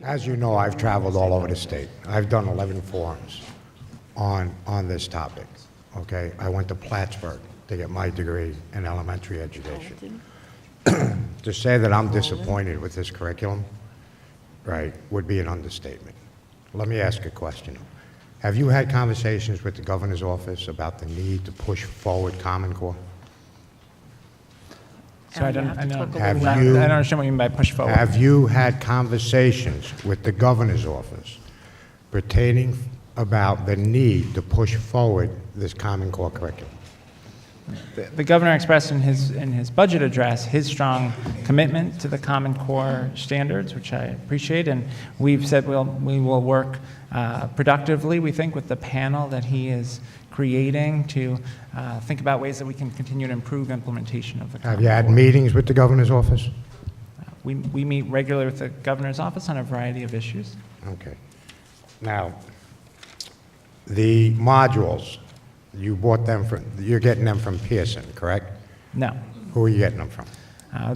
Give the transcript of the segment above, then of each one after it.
As you know, I've traveled all over the state. I've done 11 forums on this topic, okay? I went to Plattsburgh to get my degree in elementary education. To say that I'm disappointed with this curriculum, right, would be an understatement. Let me ask a question. Have you had conversations with the governor's office about the need to push forward Common Core? So I don't Have you- understand what you mean by push forward. Have you had conversations with the governor's office pertaining about the need to push forward this Common Core curriculum? The governor expressed in his budget address his strong commitment to the Common Core standards, which I appreciate, and we've said we will work productively, we think, with the panel that he is creating to think about ways that we can continue to improve implementation of the Common Core. Have you had meetings with the governor's office? We meet regularly with the governor's office on a variety of issues. Okay. Now, the modules, you bought them from, you're getting them from Pearson, correct? No. Who are you getting them from?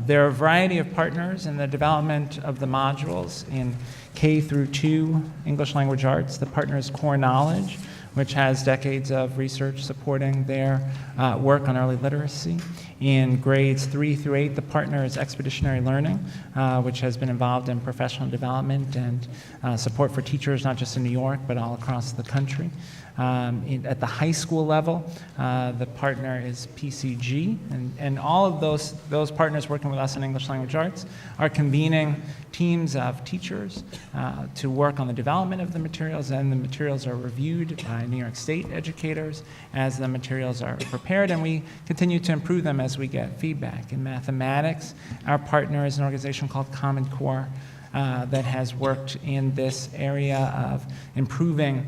There are a variety of partners in the development of the modules in K through 2 English language arts. The partner is Core Knowledge, which has decades of research supporting their work on early literacy. In grades 3 through 8, the partner is Expeditionary Learning, which has been involved in professional development and support for teachers, not just in New York, but all across the country. At the high school level, the partner is PCG, and all of those partners working with us in English language arts are convening teams of teachers to work on the development of the materials, and the materials are reviewed by New York State educators as the materials are prepared, and we continue to improve them as we get feedback. In mathematics, our partner is an organization called Common Core, that has worked in this area of improving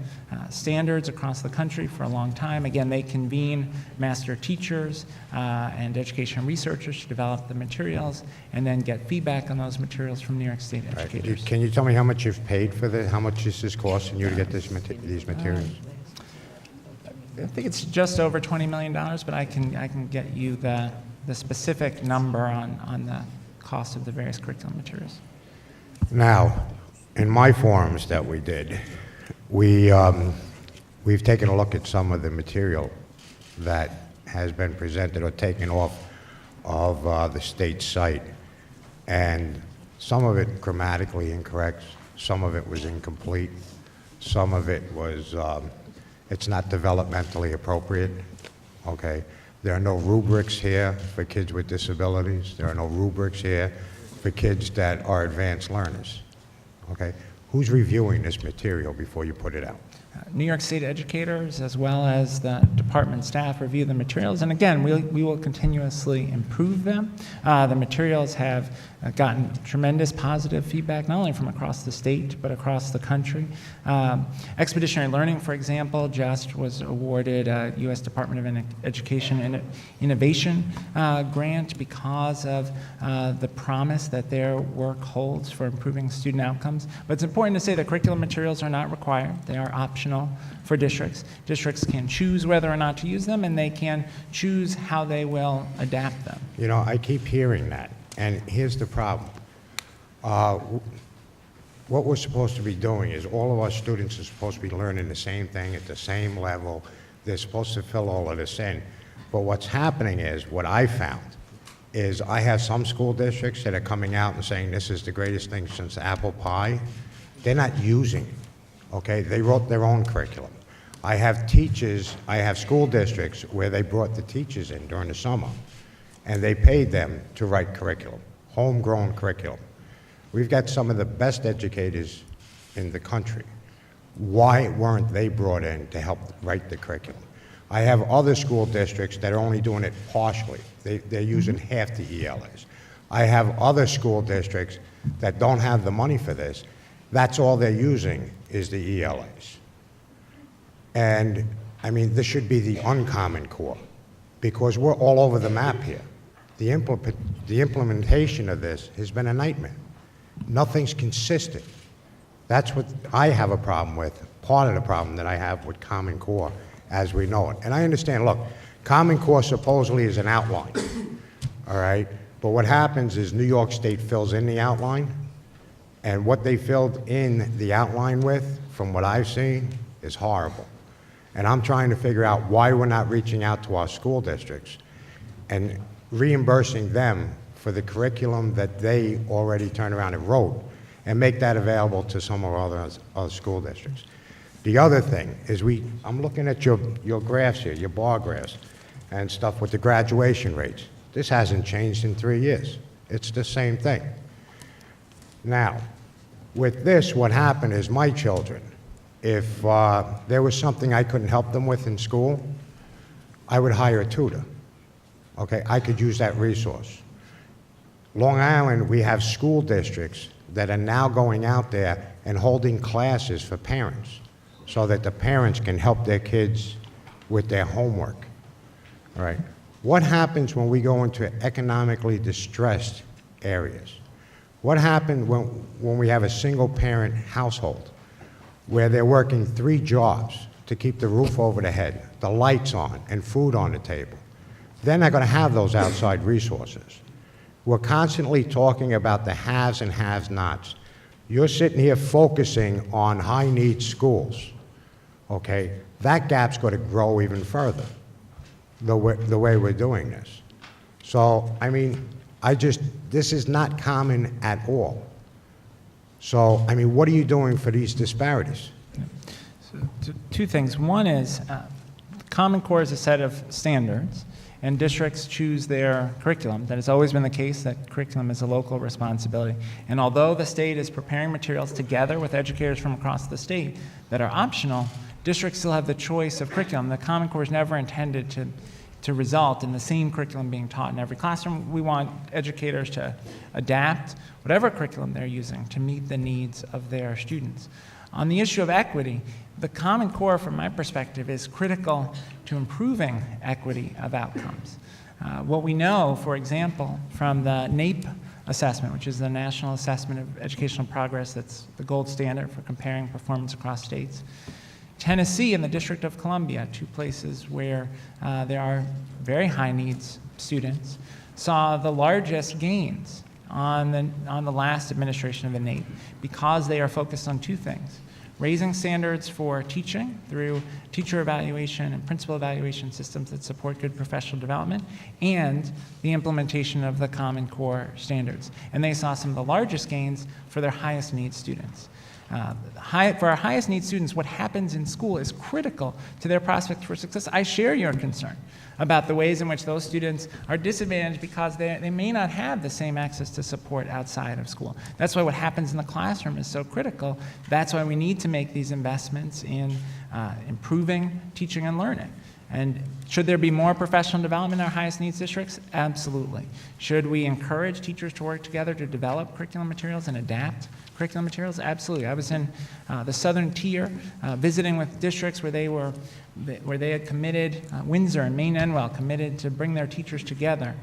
standards across the country for a long time. Again, they convene master teachers and education researchers to develop the materials and then get feedback on those materials from New York State educators. Right. Can you tell me how much you've paid for this? How much is this costing you to get these materials? I think it's just over $20 million, but I can get you the specific number on the cost of the various curriculum materials. Now, in my forums that we did, we've taken a look at some of the material that has been presented or taken off of the state site, and some of it grammatically incorrect, some of it was incomplete, some of it was, it's not developmentally appropriate, okay? There are no rubrics here for kids with disabilities. There are no rubrics here for kids that are advanced learners, okay? Who's reviewing this material before you put it out? New York State educators, as well as the department staff, review the materials, and again, we will continuously improve them. The materials have gotten tremendous positive feedback, not only from across the state, but across the country. Expeditionary Learning, for example, just was awarded a U.S. Department of Education Innovation grant because of the promise that their work holds for improving student outcomes. But it's important to say that curriculum materials are not required. They are optional for districts. Districts can choose whether or not to use them, and they can choose how they will adapt them. You know, I keep hearing that, and here's the problem. What we're supposed to be doing is all of our students are supposed to be learning the same thing at the same level. They're supposed to fill all of this in. But what's happening is, what I found, is I have some school districts that are coming out and saying this is the greatest thing since apple pie. They're not using it. Okay, they wrote their own curriculum. I have school districts where they brought the teachers in during the summer, and they paid them to write curriculum, homegrown curriculum. We've got some of the best educators in the country. Why weren't they brought in to help write the curriculum? I have other school districts that are only doing it partially. They're using half the ELAs. I have other school districts that don't have the money for this. That's all they're using is the ELAs. And, I mean, this should be the uncommon core, because we're all over the map here. The implementation of this has been a nightmare. Nothing's consistent. That's what I have a problem with, part of the problem that I have with Common Core as we know it. And I understand, look, Common Core supposedly is an outline, all right? But what happens is New York State fills in the outline, And what they filled in the outline with, from what I've seen, is horrible. And I'm trying to figure out why we're not reaching out to our school districts and reimbursing them for the curriculum that they already turned around and wrote, and make that available to some of our other school districts. The other thing is I'm looking at your graphs here, your bar graphs, and stuff with the graduation rates. This hasn't changed in 3 years. It's the same thing. Now, with this, what happened is my children, if there was something I couldn't help them with in school, I would hire a tutor. Okay, I could use that resource. Long Island, we have school districts that are now going out there and holding classes for parents so that the parents can help their kids with their homework. All right. What happens when we go into economically distressed areas? What happens when we have a single-parent household where they're working 3 jobs to keep the roof over their head, the lights on, and food on the table? They're not going to have those outside resources. We're constantly talking about the haves and have-nots. You're sitting here focusing on high-need schools, okay? That gap's going to grow even further, the way we're doing this. So, I mean, this is not common at all. So, I mean, what are you doing for these disparities? So, 2 things. One is, Common Core is a set of standards, and districts choose their curriculum. That has always been the case, that curriculum is a local responsibility. And although the state is preparing materials together with educators from across the state that are optional, districts still have the choice of curriculum. The Common Core is never intended to result in the same curriculum being taught in every classroom. We want educators to adapt whatever curriculum they're using to meet the needs of their students. On the issue of equity, the Common Core, from my perspective, is critical to improving equity of outcomes. What we know, for example, from the NAEP assessment, which is the National Assessment of Educational Progress, that's the gold standard for comparing performance across states. Tennessee and the District of Columbia, 2 places where there are very high needs students, saw the largest gains on the last administration of the NAEP because they are focused on 2 things: raising standards for teaching through teacher evaluation and principal evaluation systems that support good professional development, and the implementation of the Common Core standards. And they saw some of the largest gains for their highest need students. For our highest need students, what happens in school is critical to their prospects for success. I share your concern about the ways in which those students are disadvantaged because they may not have the same access to support outside of school. That's why what happens in the classroom is so critical. That's why we need to make these investments in improving teaching and learning. And should there be more professional development in our highest needs districts? Absolutely. Should we encourage teachers to work together to develop curriculum materials and adapt curriculum materials? Absolutely. I was in the southern tier visiting with districts where they had committed, Windsor and Maine Enwell committed to bring their teachers together.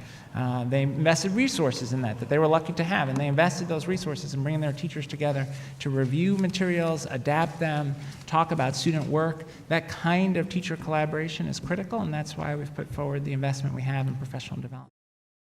They invested resources in that they were lucky to have, and they invested those resources in bringing their teachers together to review materials, adapt them, talk about student work. That kind of teacher collaboration is critical, and that's why we've put forward the investment we have in professional development.